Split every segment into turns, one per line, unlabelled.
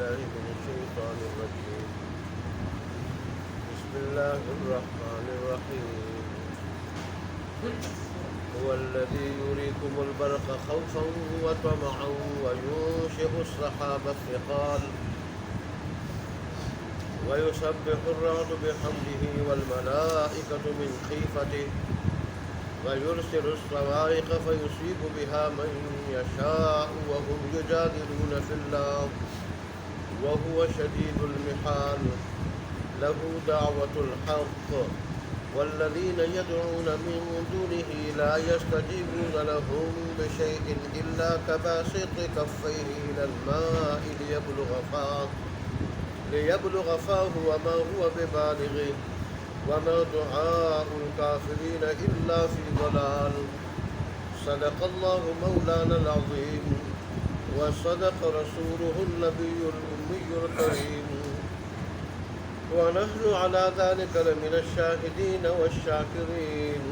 بالله من الشيطان الرجيم. بسم الله الرحمن الرحيم. هو الذي يريكم البرق خوفا وطمعا وينشئ السحاب الثقال ويسبح الرعد بحمده والملائكة من خيفته ويرسل الصواعق فيصيب بها من يشاء وهم يجادلون في الله وهو شديد المحال. له دعوة الحق والذين يدعون من دونه لا يستجيبون لهم بشيء إلا كباسط كفيه إلى الماء ليبلغ فاه وما هو ببالغه وما دعاء الكافرين إلا في ضلال. صدق الله مولانا العظيم وصدق رسوله النبي الأمي الكريم ونحن على ذلك لمن الشاهدين والشاكرين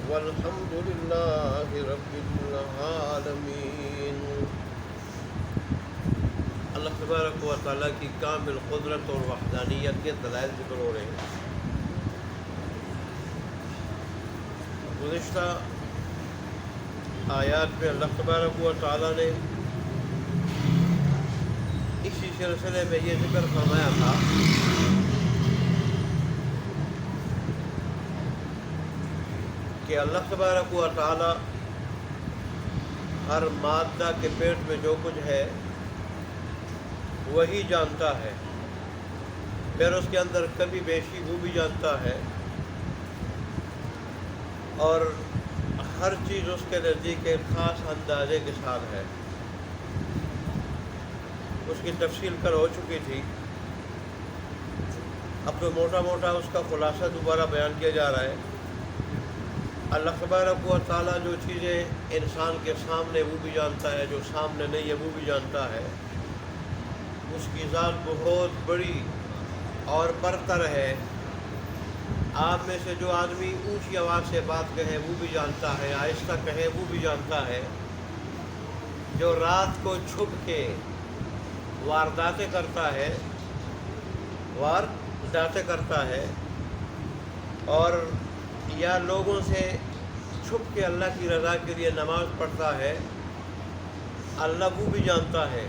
والحمد لله رب العالمين. اللہ تبارک و تعالیٰ کی کامل قدرت اور وحدانیت کے دلائل ذکر ہو رہے ہیں. گزشتہ آیات میں اللہ تبارک و تعالیٰ نے اسی سلسلے میں یہ ذکر فرمایا تھا کہ اللہ تبارک و تعالیٰ ہر مادہ کے پیٹ میں جو کچھ ہے وہی جانتا ہے، پھر اس کے اندر کمی بیشی وہ بھی جانتا ہے، اور ہر چیز اس کے نزدیک ایک خاص اندازے کے ساتھ ہے. اس کی تفصیل کر ہو چکی تھی، اب تو موٹا موٹا اس کا خلاصہ دوبارہ بیان کیا جا رہا ہے. اللہ تبارک و تعالیٰ جو چیزیں انسان کے سامنے وہ بھی جانتا ہے، جو سامنے نہیں ہے وہ بھی جانتا ہے. اس کی ذات بہت بڑی اور برتر ہے. آپ میں سے جو آدمی اونچی آواز سے بات کہے وہ بھی جانتا ہے، آہستہ کہے وہ بھی جانتا ہے. جو رات کو چھپ کے وارداتیں کرتا ہے اور یا لوگوں سے چھپ کے اللہ کی رضا کے لیے نماز پڑھتا ہے، اللہ وہ بھی جانتا ہے.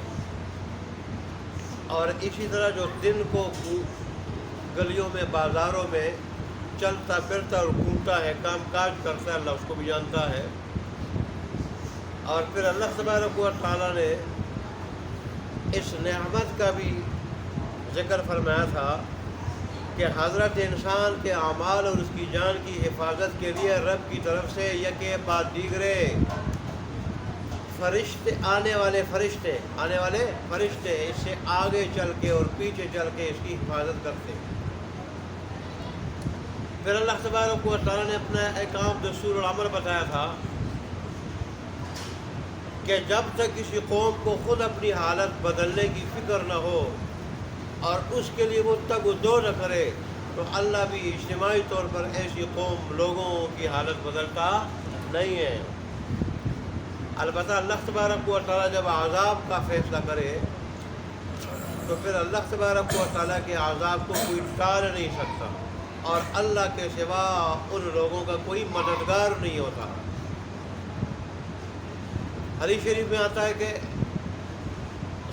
اور اسی طرح جو دن کو گلیوں میں بازاروں میں چلتا پھرتا اور گھومتا ہے، کام کاج کرتا ہے، اللہ اس کو بھی جانتا ہے. اور پھر اللہ تبارک و تعالیٰ نے اس نعمت کا بھی ذکر فرمایا تھا کہ حضرت انسان کے اعمال اور اس کی جان کی حفاظت کے لیے رب کی طرف سے یکے بعد دیگرے آنے والے فرشتے اس سے آگے چل کے اور پیچھے چل کے اس کی حفاظت کرتے. پھر اللہ تبارک و تعالیٰ نے اپنا احکام دستور العمل بتایا تھا کہ جب تک کسی قوم کو خود اپنی حالت بدلنے کی فکر نہ ہو اور اس کے لیے وہ تگ و دو نہ کرے تو اللہ بھی اجتماعی طور پر ایسی قوم لوگوں کی حالت بدلتا نہیں ہے. البتہ اللہ تبارک و تعالیٰ جب عذاب کا فیصلہ کرے تو پھر اللہ تبارک و تعالیٰ کے عذاب کو کوئی ٹال نہیں سکتا، اور اللہ کے سوا ان لوگوں کا کوئی مددگار نہیں ہوتا. حدیث شریف میں آتا ہے کہ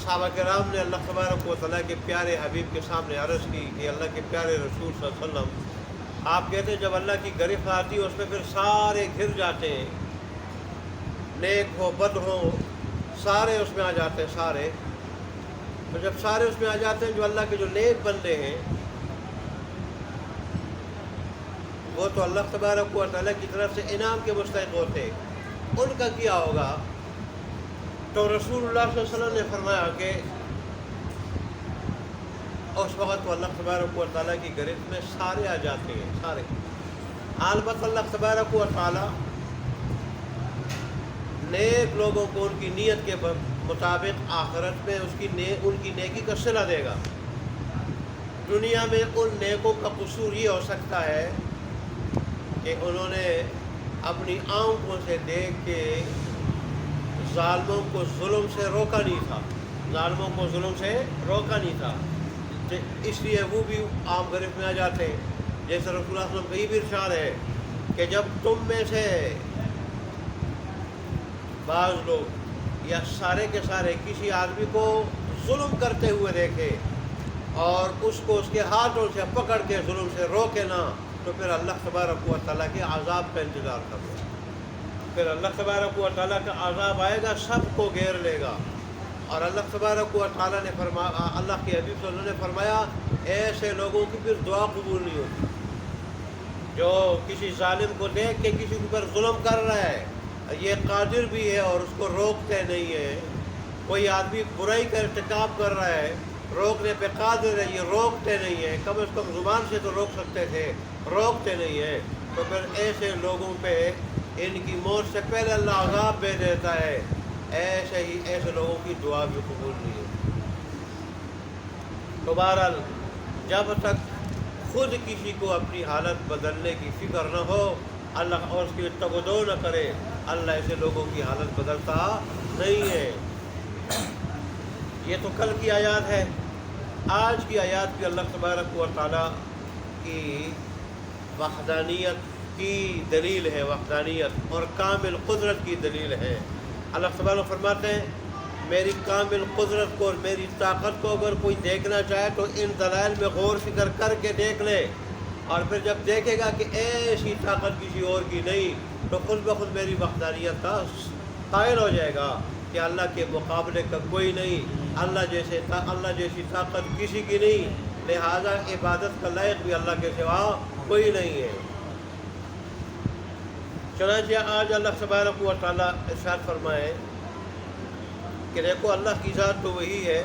صحابہ کرام نے اللہ تبارک و تعالیٰ کے پیارے حبیب کے سامنے عرض کی کہ اللہ کے پیارے رسول صلی اللہ علیہ وسلم، آپ کہتے ہیں جب اللہ کی گرفت آتی ہے اس میں پھر سارے گھر جاتے ہیں، نیک ہو بد ہو سارے اس میں آ جاتے ہیں. سارے تو جب سارے اس میں آ جاتے ہیں، جو اللہ کے جو نیک بندے ہیں وہ تو اللہ تبارک و تعالیٰ کی طرف سے انعام کے مستحق ہوتے، ان کا کیا ہوگا؟ تو رسول اللہ صلی اللہ علیہ وسلم نے فرمایا کہ اس وقت تو اللہ تبارک و تعالیٰ کی گرفت میں سارے آ جاتے ہیں، سارے. البتہ اللہ تبارک و تعالیٰ نیک لوگوں کو ان کی نیت کے مطابق آخرت میں ان کی نیکی کا صلہ دے گا. دنیا میں ان نیکوں کا قصور یہ ہو سکتا ہے کہ انہوں نے اپنی آنکھوں سے دیکھ کے ظالموں کو ظلم سے روکا نہیں تھا، ظالموں کو ظلم سے روکا نہیں تھا، اس لیے وہ بھی عام گرفت میں آ جاتے ہیں۔ جیسے رسول اللہ صلی اللہ علیہ وسلم کا یہ بھی ارشاد ہے کہ جب تم میں سے بعض لوگ یا سارے کے سارے کسی آدمی کو ظلم کرتے ہوئے دیکھے اور اس کو اس کے ہاتھوں سے پکڑ کے ظلم سے روکے نہ، تو پھر اللہ تبارک و تعالیٰ کے عذاب کا انتظار کرو۔ پھر اللہ تبارک و تعالیٰ کا عذاب آئے گا، سب کو گھیر لے گا۔ اور اللہ تبارک و تعالیٰ نے اللہ کے حبیب صلی اللہ علیہ وسلم نے فرمایا ایسے لوگوں کی پھر دعا قبول نہیں ہوتی، جو کسی ظالم کو دیکھ کے کسی کے اوپر ظلم کر رہا ہے، یہ قادر بھی ہے اور اس کو روکتے نہیں ہیں۔ کوئی آدمی برائی کا ارتکاب کر رہا ہے، روکنے پہ قادر ہے، یہ روکتے نہیں ہیں، کم از کم زبان سے تو روک سکتے تھے، روکتے نہیں ہیں، تو پھر ایسے لوگوں پہ ان کی موت سے پہلے اللہ عذاب دے دیتا ہے۔ ایسے لوگوں کی دعا بھی قبول نہیں ہے۔ تو بہرحال جب تک خود کسی کو اپنی حالت بدلنے کی فکر نہ ہو، اللہ اور اس کی تبدو نہ کرے، اللہ ایسے لوگوں کی حالت بدلتا نہیں ہے۔ یہ تو کل کی آیات ہے۔ آج کی آیات بھی اللہ تبارک و تعالیٰ کی وحدانیت کی دلیل ہے، وحدانیت اور کامل قدرت کی دلیل ہے۔ اللہ تبارک فرماتے ہیں میری کامل قدرت کو اور میری طاقت کو اگر کوئی دیکھنا چاہے تو ان دلائل میں غور فکر کر کے دیکھ لے، اور پھر جب دیکھے گا کہ ایسی طاقت کسی اور کی نہیں تو خود بخود میری وحدانیت کا قائل ہو جائے گا کہ اللہ کے مقابلے کا کوئی نہیں، اللہ جیسی طاقت کسی کی نہیں، لہذا عبادت کا لائق بھی اللہ کے سوا کوئی نہیں ہے۔ چنانچہ آج اللہ تبارک و تعالیٰ ارشاد فرمائے کہ دیکھو اللہ کی ذات تو وہی ہے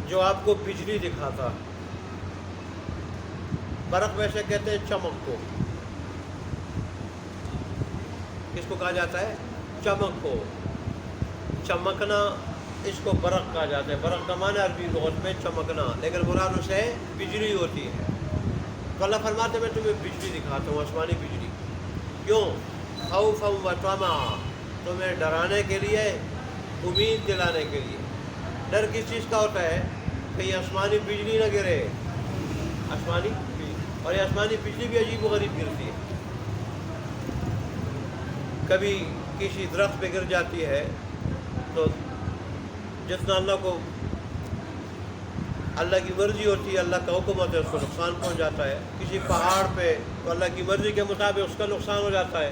جو آپ کو بجلی دکھاتا، برق ویسے کہتے ہیں چمک کو، کس کو کہا جاتا ہے؟ چمک کو، چمکنا اس کو برق کہا جاتا ہے۔ برق کا معنی عربی لغت میں چمکنا، لیکن مراد اسے بجلی ہوتی ہے۔ تو اللہ فرماتے میں تمہیں بجلی دکھاتا ہوں، آسمانی بجلی۔ کیوں؟ خوفا و طمعا، تمہیں ڈرانے کے لیے، امید دلانے کے لیے۔ ڈر کس چیز کا ہوتا ہے؟ کہ یہ آسمانی بجلی نہ گرے، آسمانی بجلی، اور یہ آسمانی بجلی بھی عجیب و غریب گرتی ہے۔ کبھی کسی درخت پہ گر جاتی ہے تو جتنا اللہ کی مرضی ہوتی ہے، اللہ کا حکم ہوتا ہے، اس کو نقصان پہنچ جاتا ہے۔ کسی پہاڑ پہ تو اللہ کی مرضی کے مطابق اس کا نقصان ہو جاتا ہے،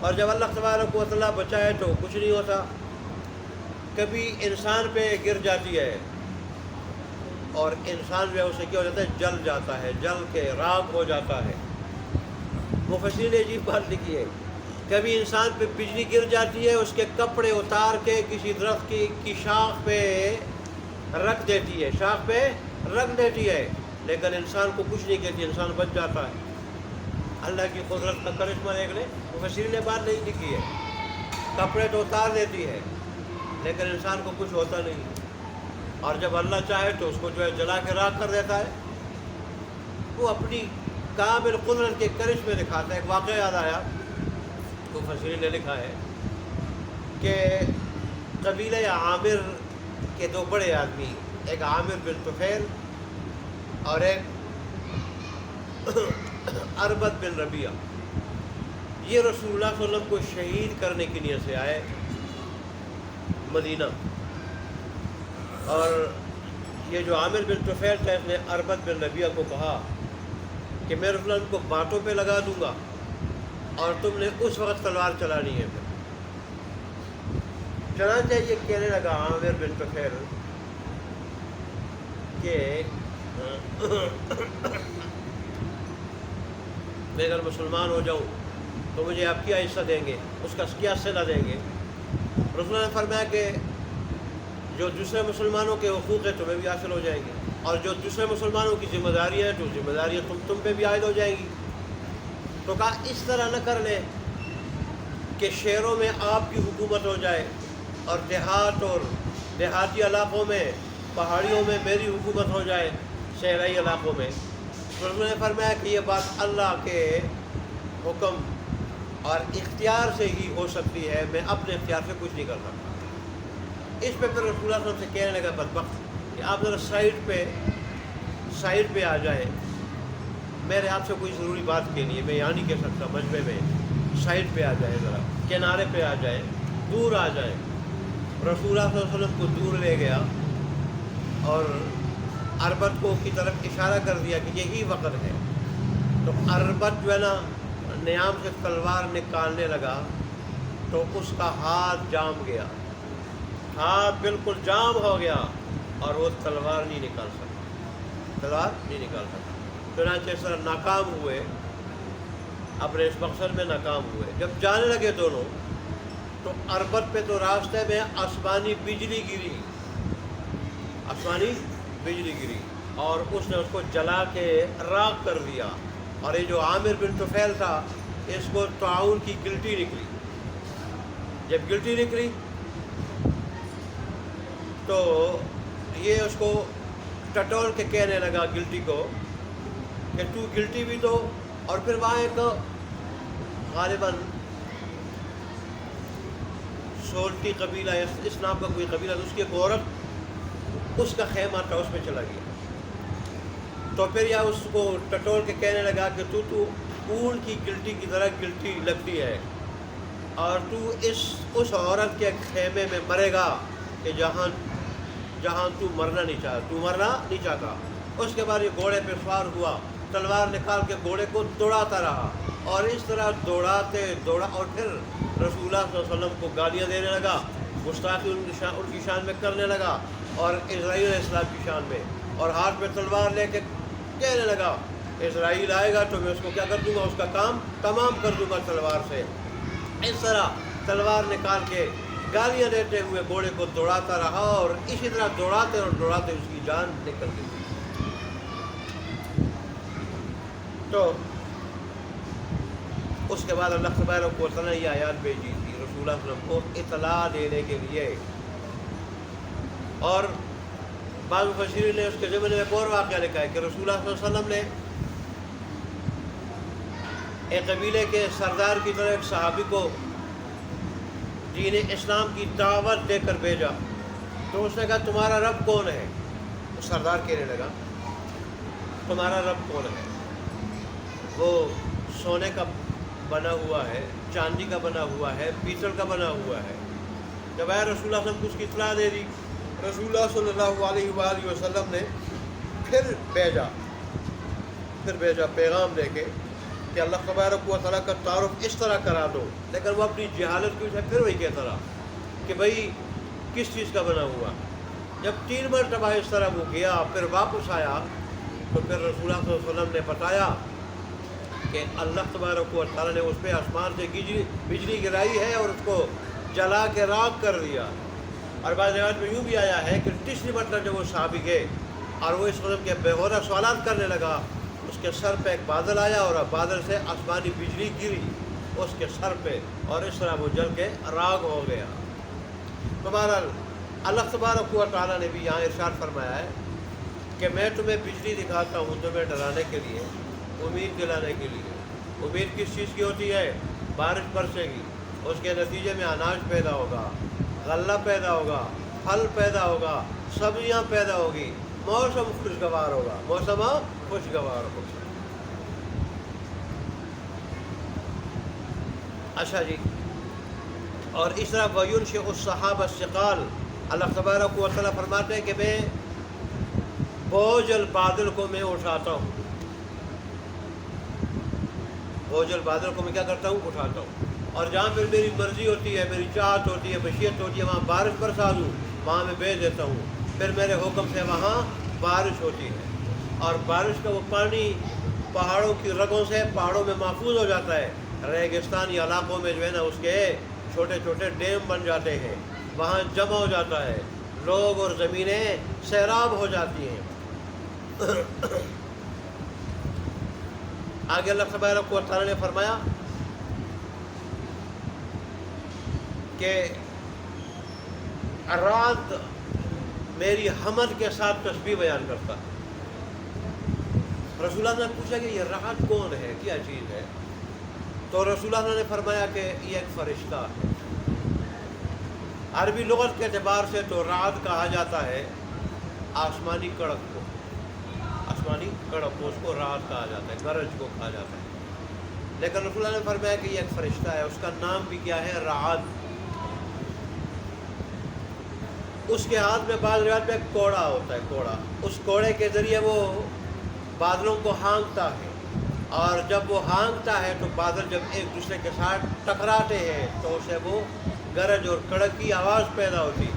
اور جب اللہ تبارک و تعالیٰ بچائے تو کچھ نہیں ہوتا۔ کبھی انسان پہ گر جاتی ہے اور انسان جو ہے اسے کیا ہو جاتا ہے؟ جل جاتا ہے، جل کے راکھ ہو جاتا ہے۔ مفسرین نے عجیب بات لکھی ہے، کبھی انسان پہ بجلی گر جاتی ہے، اس کے کپڑے اتار کے کسی درخت کی شاخ پہ رکھ دیتی ہے، شاخ پہ رکھ دیتی ہے، لیکن انسان کو کچھ نہیں کہتی، انسان بچ جاتا ہے۔ اللہ کی قدرت کا کرشمہ دیکھ لیں، مفسرین نے بات نہیں لکھی ہے، کپڑے تو اتار دیتی ہے لیکن انسان کو کچھ ہوتا نہیں، اور جب اللہ چاہے تو اس کو جو ہے جلا کے راکھ کر دیتا ہے۔ وہ اپنی کامل قدرت کے کرشمے دکھاتا ہے۔ ایک واقعہ یاد آیا، مفسرین نے لکھا ہے کہ قبیلہ عامر کے دو بڑے آدمی، ایک عامر بن طفیل اور ایک اربد بن ربیعہ، یہ رسول اللہ صلی اللہ علیہ وسلم کو شہید کرنے کی نیت سے آئے مدینہ۔ اور یہ جو عامر بن طفیل تھا، اس نے اربد بن ربیعہ کو کہا کہ میں رسول اللہ کو باتوں پہ لگا دوں گا اور تم نے اس وقت تلوار چلانی ہے۔ چنانچہ یہ کہنے لگا عامر بن طفیل کہ میں اگر مسلمان ہو جاؤں تو مجھے آپ کیا حصہ دیں گے، اس کا کیا صلہ دیں گے؟ رسول اللہ نے فرمایا کہ جو دوسرے مسلمانوں کے حقوق ہیں تمہیں بھی حاصل ہو جائیں گے، اور جو دوسرے مسلمانوں کی ذمہ داریاں ہیں تو ذمہ داریاں تم پہ بھی عائد ہو جائیں گی۔ تو کہا اس طرح نہ کر لیں کہ شہروں میں آپ کی حکومت ہو جائے اور دیہاتی علاقوں میں، پہاڑیوں میں میری حکومت ہو جائے، صحرائی علاقوں میں۔ انہوں نے فرمایا کہ یہ بات اللہ کے حکم اور اختیار سے ہی ہو سکتی ہے، میں اپنے اختیار سے کچھ نہیں کر سکتا۔ اس پہ پھر رسول اللہ صلی اللہ علیہ وسلم سے کہنے لگا بدبخت کہ آپ ذرا سائڈ پہ آ جائیں، میرے آپ سے کوئی ضروری بات کہنی ہے، میں یہاں نہیں کہہ سکتا مجمع میں، سائڈ پہ آ جائیں، ذرا کنارے پہ آ جائیں، دور آ جائیں۔ رسول اللہ صلی اللہ علیہ وسلم کو دور لے گیا اور عربت کو کی طرف اشارہ کر دیا کہ یہی وقت ہے۔ تو عربت جو ہے نا نیام سے تلوار نکالنے لگا تو اس کا ہاتھ جام گیا، ہاتھ بالکل جام ہو گیا اور وہ تلوار نہیں نکال سکا، چنانچہ اس طرح ناکام ہوئے، اپنے اس مقصد میں ناکام ہوئے۔ جب جانے لگے دونوں تو عربت پہ تو راستے میں آسمانی بجلی گری اور اس نے اس کو جلا کے راکھ کر دیا۔ اور یہ جو عامر بن طفیل تھا اس کو طاعون کی گلٹی نکلی۔ جب گلٹی نکلی تو یہ اس کو ٹٹول کے کہنے لگا گلٹی کو کہ تو گلٹی بھی دو۔ اور پھر وہاں ایک غالباً سولٹی قبیلہ، اس نام کا کوئی قبیلہ، اس کی ایک عورت، اس کا خیمہ تھا، اس میں چلا گیا۔ تو پھر یا اس کو ٹٹول کے کہنے لگا کہ تو اون کی گلٹی کی طرح گلٹی لگتی ہے اور تو اس عورت کے خیمے میں مرے گا کہ جہاں تو مرنا نہیں چاہتا۔ اس کے بعد یہ گھوڑے پہ سوار ہوا، تلوار نکال کے گھوڑے کو دوڑاتا رہا اور اس طرح دوڑا اور پھر رسول اللہ صلی اللہ علیہ وسلم کو گالیاں دینے لگا، گستاخی ان کی شان میں کرنے لگا اور اسرائیل علیہ السلام کی شان میں، اور ہاتھ میں تلوار لے کے کہنے لگا اسرائیل آئے گا تو میں اس کو کیا کر دوں گا، اس کا کام تمام کر دوں گا تلوار سے۔ اس طرح تلوار نکال کے گالیاں دیتے ہوئے گھوڑے کو دوڑاتا رہا اور اسی طرح دوڑاتے اس کی جان نکل گئی۔ تو اس کے بعد اللہ تبارک و تعالیٰ نے یہ آیات بھیجی تھی رسول اللہ صلی اللہ علیہ وسلم کو اطلاع دینے کے لیے۔ اور بعض مفسرین نے اس کے ضمن میں ایک اور واقعہ لکھا ہے کہ رسول اللہ صلی اللہ علیہ وسلم نے ایک قبیلے کے سردار کی طرح ایک صحابی کو دین اسلام کی دعوت دے کر بھیجا۔ تو اس نے کہا تمہارا رب کون ہے؟ سردار کہنے لگا تمہارا رب کون ہے؟ وہ سونے کا بنا ہوا ہے، چاندی کا بنا ہوا ہے، پیتل کا بنا ہوا ہے۔ جب آیا رسول اللہ صلی اللہ علیہ وسلم کو اس کی اطلاع دے دی، رسول اللہ صلی اللہ علیہ وآلہ وسلم نے پھر بھیجا پیغام دے کے کہ اللہ تبارک و تعالیٰ کا تعارف اس طرح کرا دو۔ لیکن وہ اپنی جہالت کی وجہ سے پھر وہی کہتا رہا کہ بھئی کس چیز کا بنا ہوا۔ جب 3 مرتبہ اس طرح وہ گیا پھر واپس آیا تو پھر رسول اللہ صلی اللہ علیہ وسلم نے بتایا کہ اللہ تبارک و تعالیٰ نے اس پہ آسمان سے بجلی گرائی ہے اور اس کو جلا کے راکھ کر دیا۔ اور بعض روایت میں یوں بھی آیا ہے کہ تیسری مرتبہ جب وہ صحابی گئے اور وہ اس قسم کے بےہودہ سوالات کرنے لگا، اس کے سر پہ ایک بادل آیا اور بادل سے آسمانی بجلی گری اس کے سر پہ اور اس طرح وہ جل کے راغ ہو گیا۔ تو بہرحال اللہ تبارک و تعالیٰ نے بھی یہاں ارشاد فرمایا ہے کہ میں تمہیں بجلی دکھاتا ہوں تمہیں ڈرانے کے لیے، امید دلانے کے لیے۔ امید کس چیز کی ہوتی ہے؟ بارش برسے گی، اس کے نتیجے میں اناج پیدا ہوگا، غلہ پیدا ہوگا، پھل پیدا ہوگا، سبزیاں پیدا ہوگی، موسم خوشگوار ہوگا، اچھا جی۔ اور اس طرح وَيُنشِئُ السَّحَابَ الثِّقَالَ، اللہ تبارک و تعالیٰ فرماتے ہیں کہ میں بوجھل بادل کو میں اٹھاتا ہوں، بوجھل بادل کو میں کیا کرتا ہوں؟ اٹھاتا ہوں۔ اور جہاں پھر میری مرضی ہوتی ہے، میری چاہت ہوتی ہے، مشیت ہوتی ہے، وہاں بارش برسا دوں، وہاں میں بھیج دیتا ہوں، پھر میرے حکم سے وہاں بارش ہوتی ہے۔ اور بارش کا وہ پانی پہاڑوں کی رگوں سے پہاڑوں میں محفوظ ہو جاتا ہے، ریگستانی علاقوں میں جو ہے نا اس کے چھوٹے چھوٹے ڈیم بن جاتے ہیں، وہاں جمع ہو جاتا ہے، لوگ اور زمینیں سیراب ہو جاتی ہیں۔ آگے اللہ تبارک و تعالیٰ نے فرمایا کہ رات میری حمد کے ساتھ تسبیح بیان کرتا ہے۔ رسول اللہ نے پوچھا کہ یہ رات کون ہے، کیا چیز ہے؟ تو رسول اللہ نے فرمایا کہ یہ ایک فرشتہ ہے۔ عربی لغت کے اعتبار سے تو رعد کہا جاتا ہے آسمانی کڑک کو، آسمانی کڑک کو اس کو رعد کہا جاتا ہے، گرج کو کہا جاتا ہے۔ لیکن رسول اللہ نے فرمایا کہ یہ ایک فرشتہ ہے، اس کا نام بھی کیا ہے؟ رعد۔ اس کے ہاتھ میں بعض روایت میں ایک کوڑا ہوتا ہے، کوڑا، اس کوڑے کے ذریعے وہ بادلوں کو ہانکتا ہے، اور جب وہ ہانکتا ہے تو بادل جب ایک دوسرے کے ساتھ ٹکراتے ہیں تو اسے وہ گرج اور کڑک کی آواز پیدا ہوتی ہے۔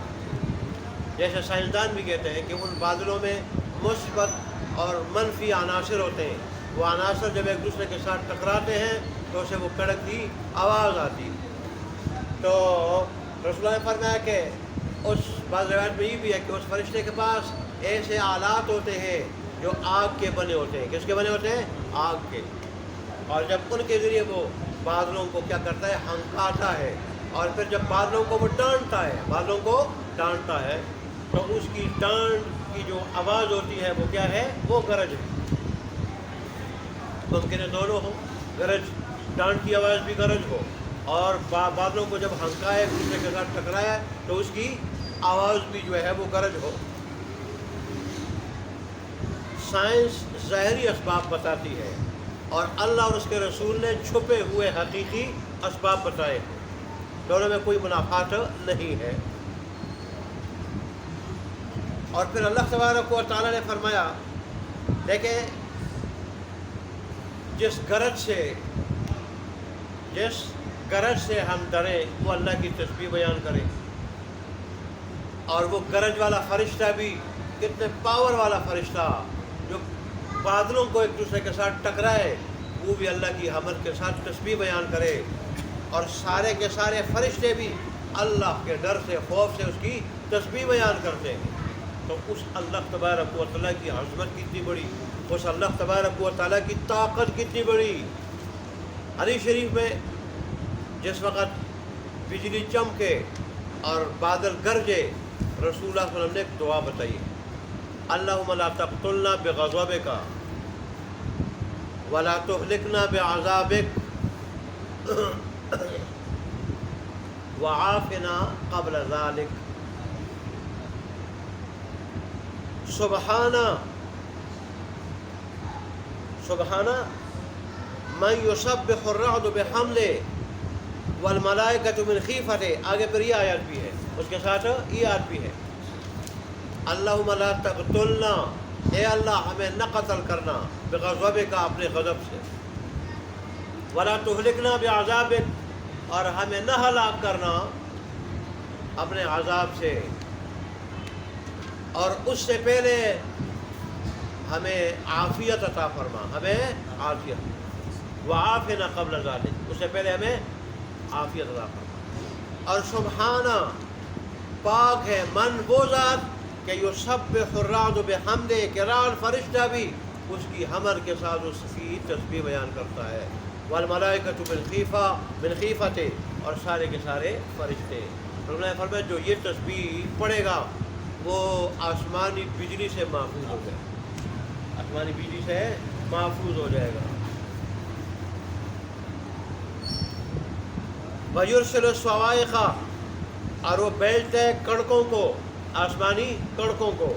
جیسے سائنسدان بھی کہتے ہیں کہ ان بادلوں میں مثبت اور منفی عناصر ہوتے ہیں، وہ عناصر جب ایک دوسرے کے ساتھ ٹکراتے ہیں تو اسے وہ کڑک کی آواز آتی ہے۔ تو رسول اللہ نے فرمایا کہ اس بعض روایت میں یہ بھی ہے کہ اس فرشتے کے پاس ایسے آلات ہوتے ہیں جو آگ کے بنے ہوتے ہیں۔ کس کے بنے ہوتے ہیں؟ آگ کے۔ اور جب ان کے ذریعے وہ بادلوں کو کیا کرتا ہے؟ ہنکاتا ہے، اور پھر جب بادلوں کو وہ ڈانٹتا ہے، بادلوں کو ڈانٹتا ہے تو اس کی ڈانٹ کی جو آواز ہوتی ہے وہ کیا ہے؟ وہ گرج ہے۔ ممکن ہے دونوں ہو، گرج، ڈانٹ کی آواز بھی گرج ہو، اور بادلوں کو جب ہنکائے ایک دوسرے کے ساتھ ٹکرایا تو اس کی آواز بھی جو ہے وہ گرج ہو۔ سائنس ظاہری اسباب بتاتی ہے، اور اللہ اور اس کے رسول نے چھپے ہوئے حقیقی اسباب بتائے ہیں، دونوں میں کوئی منافات نہیں ہے۔ اور پھر اللہ تبارک و تعالیٰ نے فرمایا، دیکھیں جس گرج سے ہم ڈریں وہ اللہ کی تسبیح بیان کریں، اور وہ گرج والا فرشتہ بھی کتنے پاور والا فرشتہ جو بادلوں کو ایک دوسرے کے ساتھ ٹکرائے، وہ بھی اللہ کی حمد کے ساتھ تسبیح بیان کرے، اور سارے کے سارے فرشتے بھی اللہ کے ڈر سے، خوف سے اس کی تسبیح بیان کرتے ہیں۔ تو اس اللہ تبارک و تعالیٰ کی عظمت کتنی بڑی، اس اللہ تبارک و تعالیٰ کی طاقت کتنی بڑی۔ حدیث شریف میں جس وقت بجلی چمکے اور بادل گرجے، رسول اللہ صلی اللہ علیہ وسلم نے ایک دعا بتائی ہے، اللہم لا تقتلنا بغضبک ولا تہلکنا بعذابک وعافنا قبل ذلک۔ سبحانہ من یسبح الرعد بحمدہ والملائکۃ من خیفتہ۔ آگے پھر یہ آیات بھی ہے، اس کے ساتھ یہ آیات بھی ہے، اللہم لا تقتلنا، اے اللہ ہمیں نہ قتل کرنا، بغضبک، اپنے غضب سے، ولا تہلکنا بعذابک، اور ہمیں نہ ہلاک کرنا اپنے عذاب سے، اور اس سے پہلے ہمیں عافیت عطا فرما، ہمیں عافیت، وعافنا قبل ذلک، اس سے پہلے ہمیں عافیت عطا فرما۔ اور سبحانہ، پاک ہے، من وہ ذات کہ یسبح الرعد بحمدہ، کہ رعد فرشتہ بھی اس کی حمد کے ساتھ اس کی تسبیح بیان کرتا ہے، والملائکۃ من خیفتہ، اور سارے کے سارے فرشتے۔ انہوں نے فرمایا جو یہ تسبیح پڑھے گا وہ آسمانی بجلی سے محفوظ ہو جائے گا، آسمانی بجلی سے محفوظ ہو جائے گا۔ وَيُرْسِلُ الصَّوَاعِقَ، اور وہ بھیجتا ہے کڑکوں کو، آسمانی کڑکوں کو،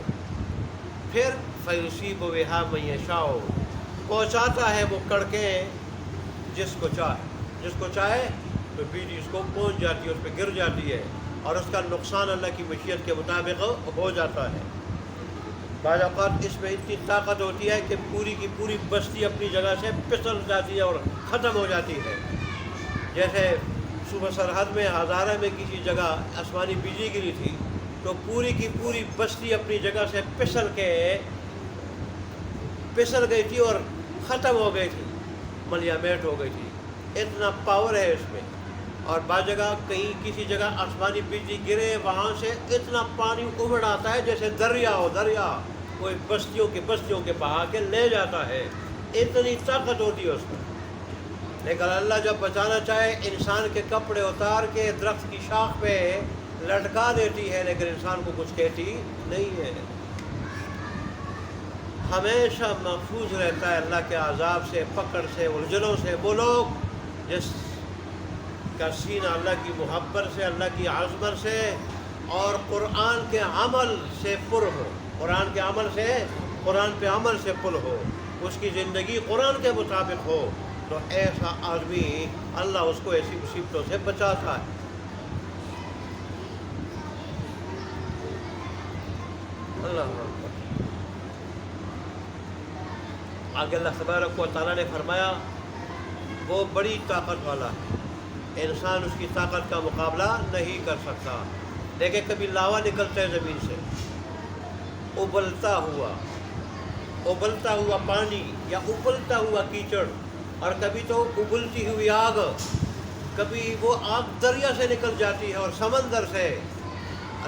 پھر فَيُصِيبُ بِهَا مَن يَشَاءُ، پہنچاتا ہے وہ کڑکیں جس کو چاہے تو بجلی اس کو پہنچ جاتی ہے، اس پہ گر جاتی ہے، اور اس کا نقصان اللہ کی مشیت کے مطابق ہو جاتا ہے۔ بعض اوقات اس میں اتنی طاقت ہوتی ہے کہ پوری کی پوری بستی اپنی جگہ سے پھسل جاتی ہے اور ختم ہو جاتی ہے۔ جیسے صوبہ سرحد میں ہزارہ میں کسی جگہ آسمانی بجلی گری تھی تو پوری کی پوری بستی اپنی جگہ سے پھسل گئی تھی اور ختم ہو گئی تھی، ملیا میٹ ہو گئی تھی، اتنا پاور ہے اس میں۔ اور بعض جگہ کہیں کسی جگہ آسمانی بجلی گرے، وہاں سے اتنا پانی ابڑ آتا ہے جیسے دریا کوئی بستیوں کے بہا کے لے جاتا ہے، اتنی طاقت ہوتی ہے اس میں۔ لیکن اللہ جب بچانا چاہے انسان کے کپڑے اتار کے درخت کی شاخ پہ لٹکا دیتی ہے، لیکن انسان کو کچھ کہتی نہیں ہے، ہمیشہ محفوظ رہتا ہے اللہ کے عذاب سے، پکڑ سے، الجھنوں سے۔ وہ لوگ جس کا سینہ اللہ کی محبت سے، اللہ کی عظمت سے اور قرآن کے عمل سے پر ہو، قرآن کے عمل سے، قرآن پہ عمل سے پر ہو، اس کی زندگی قرآن کے مطابق ہو، تو ایسا آدمی اللہ اس کو ایسی مصیبتوں سے بچاتا ہے۔ اللہ اکبر۔ آگے اللہ تبارک و تعالیٰ نے فرمایا وہ بڑی طاقت والا ہے، انسان اس کی طاقت کا مقابلہ نہیں کر سکتا۔ دیکھیں کبھی لاوا نکلتا ہے زمین سے، ابلتا ہوا پانی یا ابلتا ہوا کیچڑ، اور کبھی تو ابلتی ہوئی آگ، کبھی وہ آگ دریا سے نکل جاتی ہے اور سمندر سے،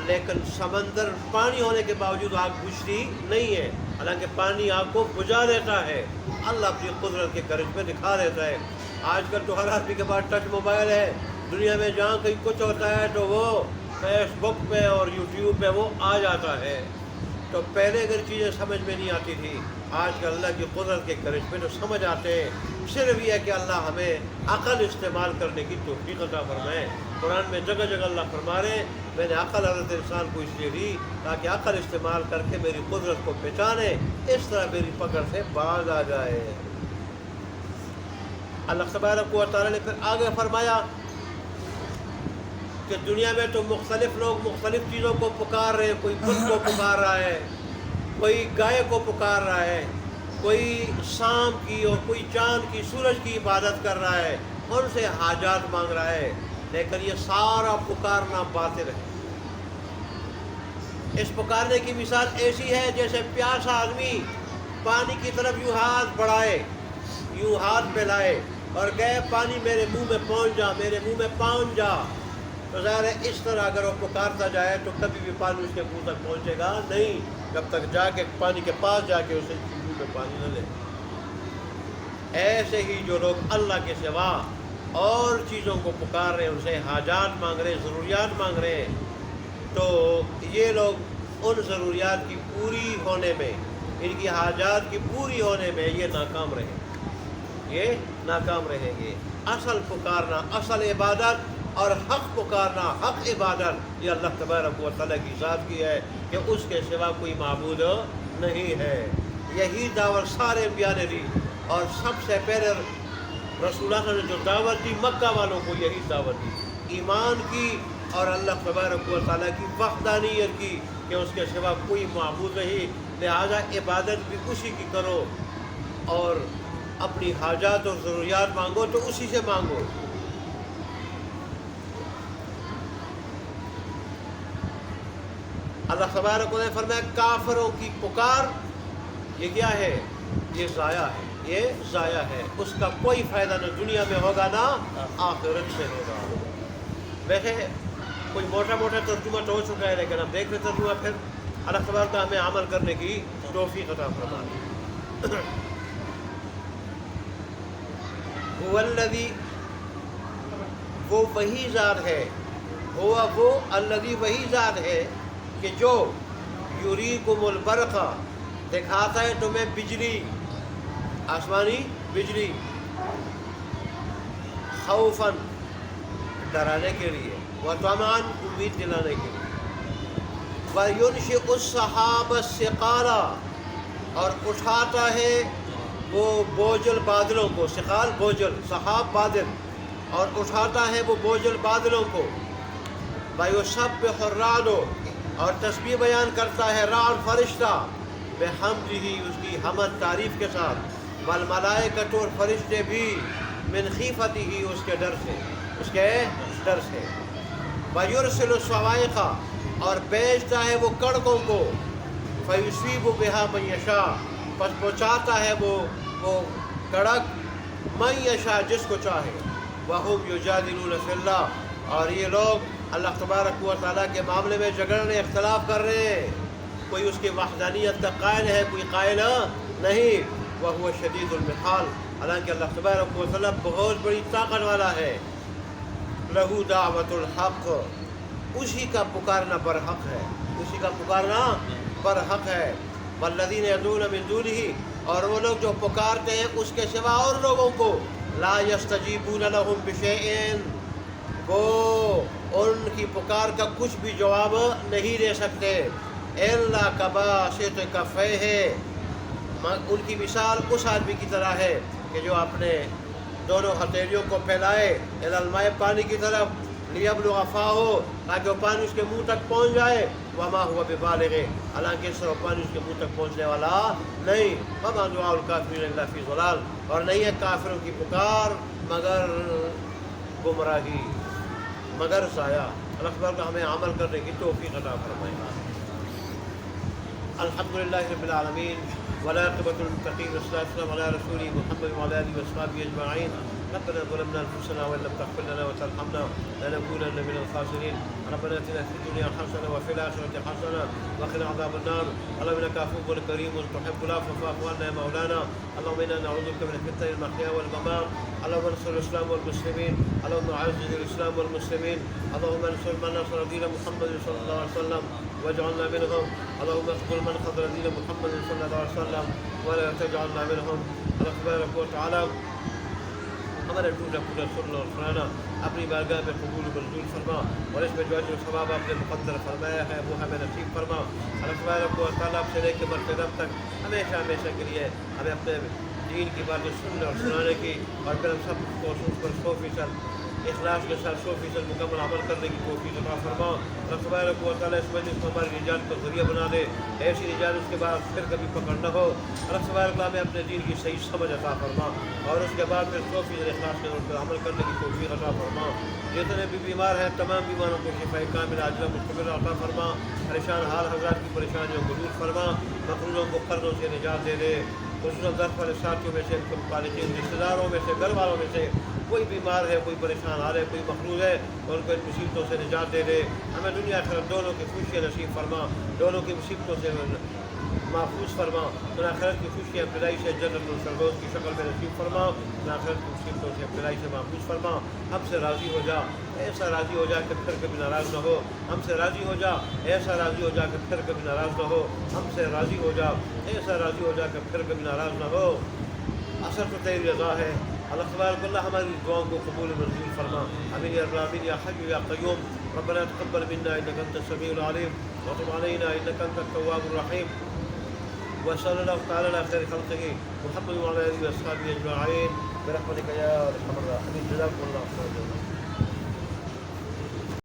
لیکن سمندر پانی ہونے کے باوجود آگ بجھتی نہیں ہے، حالانکہ پانی آگ کو بجھا دیتا ہے۔ اللہ اپنی قدرت کے کرج میں دکھا دیتا ہے۔ آج کل تو ہر آدمی کے پاس ٹچ موبائل ہے، دنیا میں جہاں کہیں کچھ ہوتا ہے تو وہ فیس بک پہ اور یوٹیوب پہ وہ آ جاتا ہے۔ تو پہلے اگر چیزیں سمجھ میں نہیں آتی تھی، آج کل اللہ کی قدرت کے کرج میں تو سمجھ آتے ہیں۔ صرف یہ ہے کہ اللہ ہمیں عقل استعمال کرنے کی توفیق عطا فرمائے۔ قرآن میں جگہ جگہ اللہ فرما رہے ہیں میں نے عقل حضرت انسان کو اس لیے دی تاکہ عقل استعمال کر کے میری قدرت کو پہچانے، اس طرح میری پکڑ سے باز آ جائے۔ اللہ تبارک و تعالیٰ نے پھر آگے فرمایا کہ دنیا میں تو مختلف لوگ مختلف چیزوں کو پکار رہے ہیں، کوئی بت کو پکار رہا ہے، کوئی گائے کو پکار رہا ہے، کوئی شام کی اور کوئی چاند کی، سورج کی عبادت کر رہا ہے، ان سے حاجات مانگ رہا ہے، لیکن یہ سارا پکارنا باطل ہے۔ اس پکارنے کی مثال ایسی ہے جیسے پیاسا آدمی پانی کی طرف یوں ہاتھ بڑھائے، یوں ہاتھ پھیلائے اور کہے پانی میرے منہ میں پہنچ جا، میرے منہ میں پہنچ جا، تو ظاہر ہے اس طرح اگر وہ پکارتا جائے تو کبھی بھی پانی اس کے منہ تک پہنچے گا نہیں، جب تک جا کے پانی کے پاس جا کے اسے منہ میں پانی نہ لے۔ ایسے ہی جو لوگ اللہ کے سوا اور چیزوں کو پکار رہے ہیں، ان سے حاجات مانگ رہے ہیں، ضروریات مانگ رہے ہیں، تو یہ لوگ ان ضروریات کی پوری ہونے میں، ان کی حاجات کی پوری ہونے میں یہ ناکام رہیں گے۔ اصل پکارنا، اصل عبادت اور حق پکارنا، حق عبادت، یہ اللہ تبارک و تعالیٰ کی ذات کی ہے کہ اس کے سوا کوئی معبود نہیں ہے۔ یہی دعوت سارے انبیاء نے دی، اور سب سے پہلے رسول اللہ نے جو دعوت دی مکہ والوں کو یہی دعوت دی، ایمان کی اور اللہ تبارک و تعالیٰ کی وحدانیت کی کہ اس کے سوا کوئی معبود نہیں، لہذا عبادت بھی اسی کی کرو اور اپنی حاجات اور ضروریات مانگو تو اسی سے مانگو۔ اللہ تبارک و تعالیٰ نے فرمایا کافروں کی پکار یہ کیا ہے؟ یہ ضائع ہے، یہ ضائع ہے، اس کا کوئی فائدہ نہ دنیا میں ہوگا نہ آخرت میں ہوگا۔ ویسے کوئی موٹا موٹا ترجمہ تو ہو چکا ہے، لیکن اب دیکھ لیں ترجمہ پھر۔ اللہ تبارک تعالیٰ ہمیں عمل کرنے کی توفیق عطا فرمائے۔ هو الذی، وہ وہی ذات ہے، وہ الذی وہی ذات ہے کہ جو یریکم البرق، دکھاتا ہے تمہیں بجلی، آسمانی بجلی، خوفاً ڈرانے کے لیے، وطمعاً امید دلانے کے لیے، وینشئ السحاب الثقال، اور اٹھاتا ہے وہ بوجھل بادلوں کو، ثقال بوجھل، سحاب بادل، اور اٹھاتا ہے وہ بوجھل بادلوں کو، ویسبح الرعد، اور تسبیح بیان کرتا ہے رعد فرشتہ، بحمدہ، اس کی حمد تعریف کے ساتھ، والملائکۃ، اور فرشتے بھی، من خیفتہ، اس کے ڈر سے، ویرسل الصواعق، اور بھیجتا ہے وہ کڑکوں کو، فیصیب بہا من یشاء، پس پہنچاتا ہے وہ کڑک من یشاء، جس کو چاہے، وہم یجادلون فی اللہ، اور یہ لوگ اللہ تبارک و تعالیٰ کے معاملے میں جھگڑنے، اختلاف کر رہے ہیں، کوئی اس کی وحدانیت کا قائل ہے، کوئی قائل نہیں، وہو شدید المحال، حالانکہ اللہ تبارک و تعالیٰ بہت بڑی طاقت والا ہے، لہ دعوت الحق، اسی کا پکارنا برحق ہے، اسی کا پکارنا برحق ہے، والذین یدعون من دونہ، اور وہ لوگ جو پکارتے ہیں اس کے سوا اور لوگوں کو، لا یستجیبون لہم بشیء، وہ ان کی پکار کا کچھ بھی جواب نہیں دے سکتے. الا کباسط کفیہ، ان کی مثال اس آدمی کی طرح ہے کہ جو اپنے دونوں ہتھیلیوں کو پھیلائے الی الماء، پانی کی طرف، لیبلغ فاہ، تاکہ وہ پانی اس کے منہ تک پہنچ جائے. وما هو ببالغ، حالانکہ اس طرح پانی اس کے منہ تک پہنچنے والا نہیں. وما دعاء الکافرین الا فی ضلال، اور نہیں ہے کافروں کی پکار مگر گمراہی، مگر سایہ. اللہ تبارک ہمیں عمل کرنے کی توفیق عطا فرمائے. الحمدللہ رب العالمین والعاقبۃ للمتقین والصلاۃ والسلام علی رسول محمد وعلی آلہ وصحبہ اجمعین. ربنا ظلمنا انفسنا وان لم تغفر لنا وترحمنا لنكونن من الخاسرین. ربنا اتنا فی الدنیا حسنة وفی الآخرة حسنة وقنا عذاب النار. اللهم انك عفو کریم تحب العفو فاعف عنا یا مولانا. اللهم انا نعوذ بك من فتنة المحيا والممات. اللهم انصر الاسلام والمسلمين. اللهم اعز الاسلام والمسلمين. اللهم انصر من نصر دين محمد صلى الله عليه وسلم واجعلنا منهم. اللهم اخذل من خذل دين محمد صلى الله عليه وسلم ولا تجعلنا منهم. اللہ تبارک و تعالی ہمارے ٹوٹا پھوٹا سننا اور سنانا اپنی بارگاہ میں قبول و منظور فرما، اور اس میں جو اجر و ثواب آپ نے مقدر فرمایا ہے وہ ہمیں نصیب فرما. اللہ تبارک و تعالیٰ آپ سے لے کے مرتبہ تک ہمیشہ ہمیشہ کے لیے ہمیں اپنے دین کی باتیں سننے اور سنانے کی، اور پھر ہم سب کو اس پر 100% اخلاص کے ساتھ 100% مکمل عمل کرنے کی توفیق عطا فرما. اللہ تبارک و تعالیٰ اس مجلس کو ہماری نجات کا ذریعہ بنا دے، ایسی نجات اس کے بعد پھر کبھی پکڑ نہ ہو. اللہ تبارک ہمیں اپنے دین کی صحیح سمجھ عطا فرما، اور اس کے بعد پھر 100% اخلاص کے طور پر عمل کرنے کی توفیق عطا فرما. جتنے بھی بیمار ہیں تمام بیماروں کو شفاء کامل عاجلہ مستقبل عطا فرما. پریشان حال حضرات کی پریشانیوں کو دور فرما، مقروضوں کو قرضوں سے نجات دے دے. خصوصاً درد والے ساتھیوں میں سے، مخالفین رشتہ داروں میں سے، گھر والوں میں سے کوئی بیمار ہے، کوئی پریشان حال ہے، کوئی مقروض ہے، اور ان کو ان مصیبتوں سے نجات دے دے. ہمیں دنیا آخرت دونوں کی خوشیاں نصیب فرما، دونوں کی مصیبتوں سے محفوظ فرما. آخرت کی خوشیاں ابتدائی سے جنت الفردوس کی شکل میں نصیب فرما، آخرت کی مصیبتوں سے ابتدائی سے محفوظ فرما. ہم سے راضی ہو جا، ایسا راضی ہو جا کہ پھر کبھی ناراض نہ ہو. ہم سے راضی ہو جا، ایسا راضی ہو جا کہ پھر کبھی ناراض نہ ہو. ہم سے راضی ہو جا، ایسا راضی ہو جا کہ پھر کبھی ناراض نہ ہو. اثر تو تیری رضا ہے. اللہ تبارک اللہ ہماری دعاؤں کو قبول و منظور فرما. آمین یا رب العالمین یا حی یا قیوم. ربنا تقبل منا انک انت السمیع العلیم وتب علینا انک انت التواب الرحیم. وصلی اللہ تعالی علی خیر خلقہ محمد وعلی آلہ وصحبہ اجمعین برحمتک یا ارحم الراحمین. جزاکم اللہ خیرا.